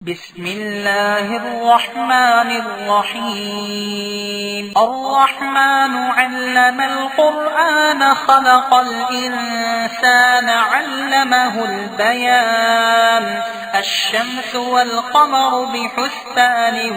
بسم الله الرحمن الرحيم الرحمن علم القرآن خلق الإنسان علمه البيان الشمس والقمر بحسبان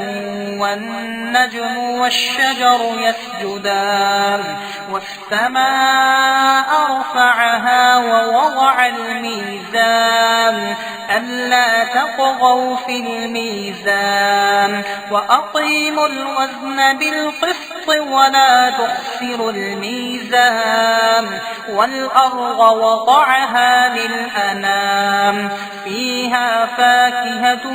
والنجم والشجر يسجدان والسماء رفعها ووضع الميزان ألا تطغوا في الميزان وأقيموا الوزن بالقسط ولا تخسروا الميزان والأرض وضعها للأنام فيها فاكهة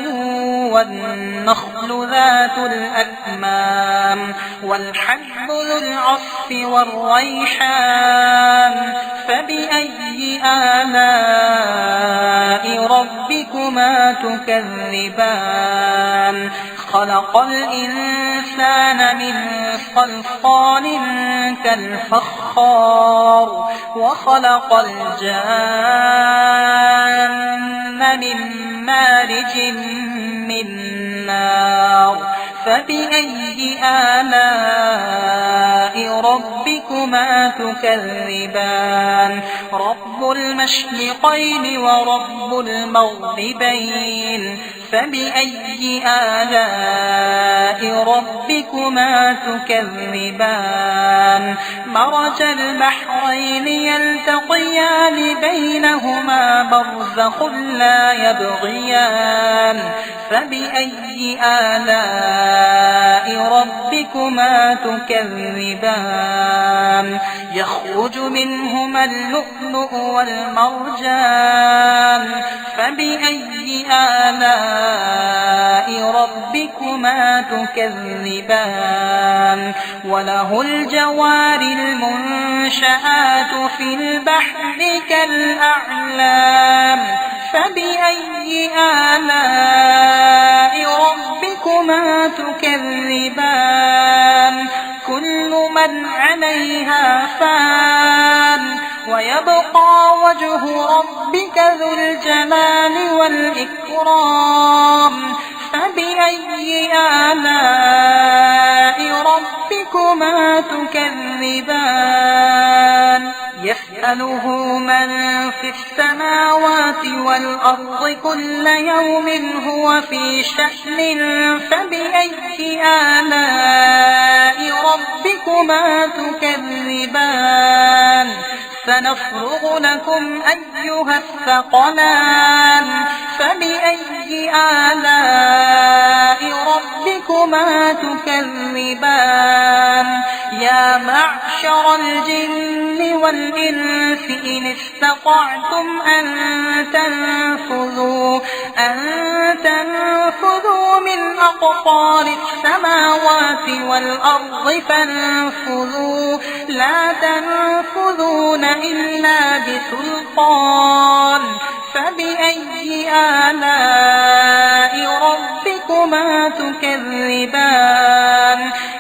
والنخل ذات الأكمام والحب ذو العصف والريحان فبأي آلاء ربكما تكذبان خلق الإنسان من صلصال كالفخار وخلق الجان من مارج من نار فبأي آلاء ربكما تكذبان رب المشرقين ورب المغربين فبأي آلاء ربكما تكذبان مرج البحرين يلتقيان بينهما برزخ لا يبغيان فبأي آلاء ربكما تكذبان يخرج منهما اللؤلؤ والمرجان فبأي آلاء ربكما تكذبان وله الجوار المنشآت في البحر كالأعلام فبأي آلاء ربكما تكذبان كل من عليها فان ويبقى وجه ربك ذو الجلال والإكرام فبأي آلاء ربكما تكذبان يسأله من في السماوات والأرض كل يوم هو في شأن فبأي آلاء ربكما تكذبان سنفرغ لكم أيها الثقلان فبأي آلاء ربكما تكذبان يا معشر الجن والإنس إن استطعتم أن تنفذوا من أقطار السماوات والأرض فانفذوا لا تنفذون إلا بسلطان فبأي آلاء ربكما تكذبان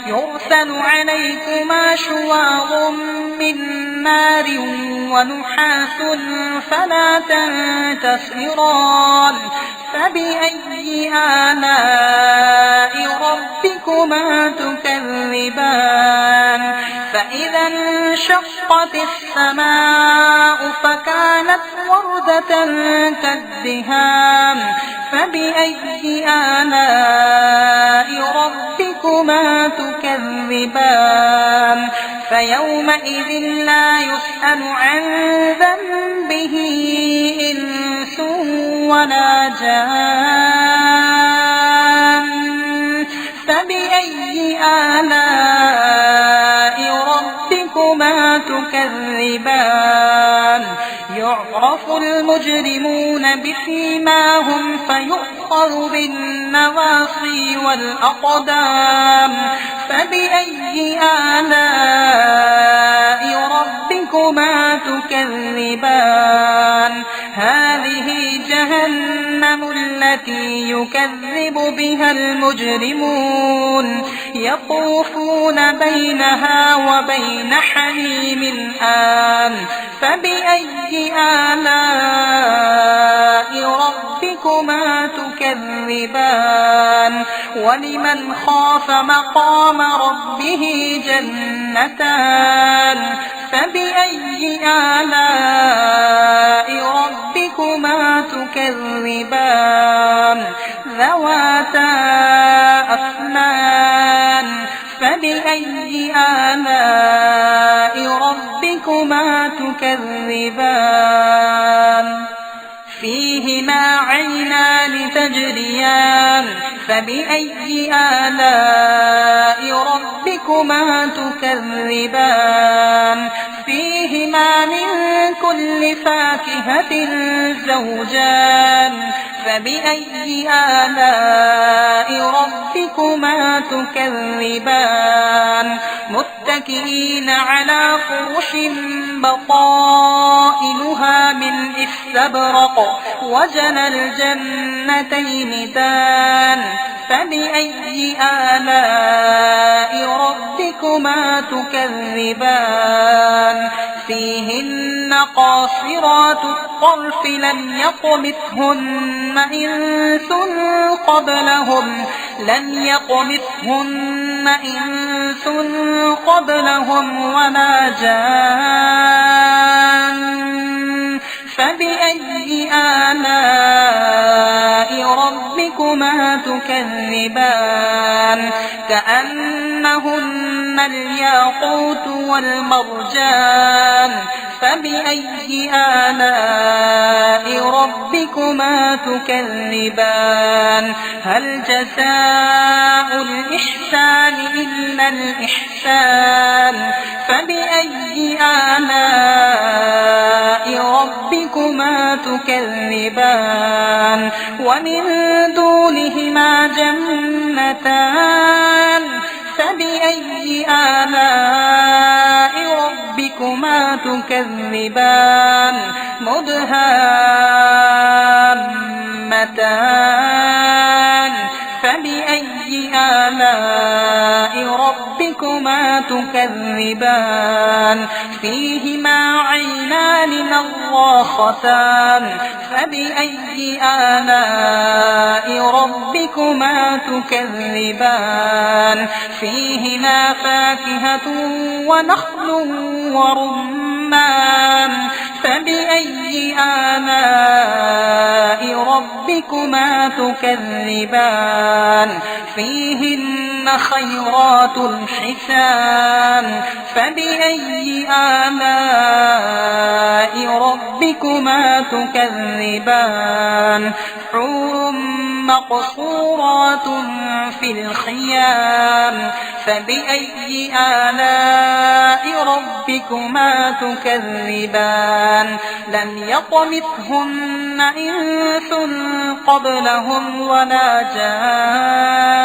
يرسل عليكما شواظ من نار ونحاس فلا تنتصران فبأي آلاء ربكما تكذبان فإذا انشقت السماء فكانت وردة كالدهان فبأي آلاء ربكما تكذبان فيومئذ لا يسأل عن ذنبه إنس ولا جان فبأي آلاء ربكما تكذبان يعرف المجرمون بسيماهم فيؤخذ بالنواصي والأقدام فبأي آلاء ربكما تكذبان هذه جهنم التي يكذب بها المجرمون يطوفون بينها وبين حميم آن فبأي آلاء ربكما ربكما تكذبان ولمن خاف مقام ربه جنتان فبأي آلاء ربكما تكذبان ذواتا أفنان فبأي آلاء ربكما تكذبان فيهما عينان تجريان فبأي آلاء ربكما تكذبان فيهما من كل فاكهة زوجان فبأي آلاء ربكما تكذبان متكئين على فرش بطائنها من استبرق وجنى الجنتين دان فبأي آلاء ربكما تكذبان فيهن قاصرات الطرف لم يطمثهن إنس قبلهم ولا جان فبأي آلاء ربكما تكذبان كأنهن الياقوت والمرجان فبأي آلاء ربكما تكذبان هل جزاء الإحسان إلا الإحسان فبأي آلاء ربكما تكذبان ومن دونهما جنتان فبأي آلاء ربكما تكذبان مدهامتان فبأي آلاء ربكما تكذبان فيهما عينان نضاختان فبأي آلاء ربكما تكذبان فيهما فاكهة ونخل ورمان فبأي آلاء ربكما تكذبان فيهن خيرات حسان فبأي آلاء ربكما تكذبان حور مقصورات في الخيام فبأي آلاء ربكما تكذبان لم يطمثهن إنس قبلهم ولا جان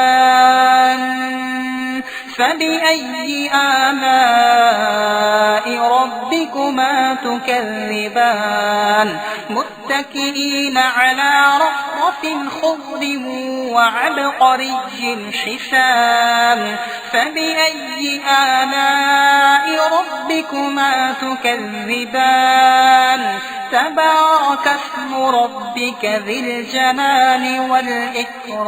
فبأي آلاء ربكما تكذبان متكئين على رفرف خضر وعبقري حسان فبأي آلاء ربكما تكذبان تبارك اسم ربك ذي الجلال والإكرام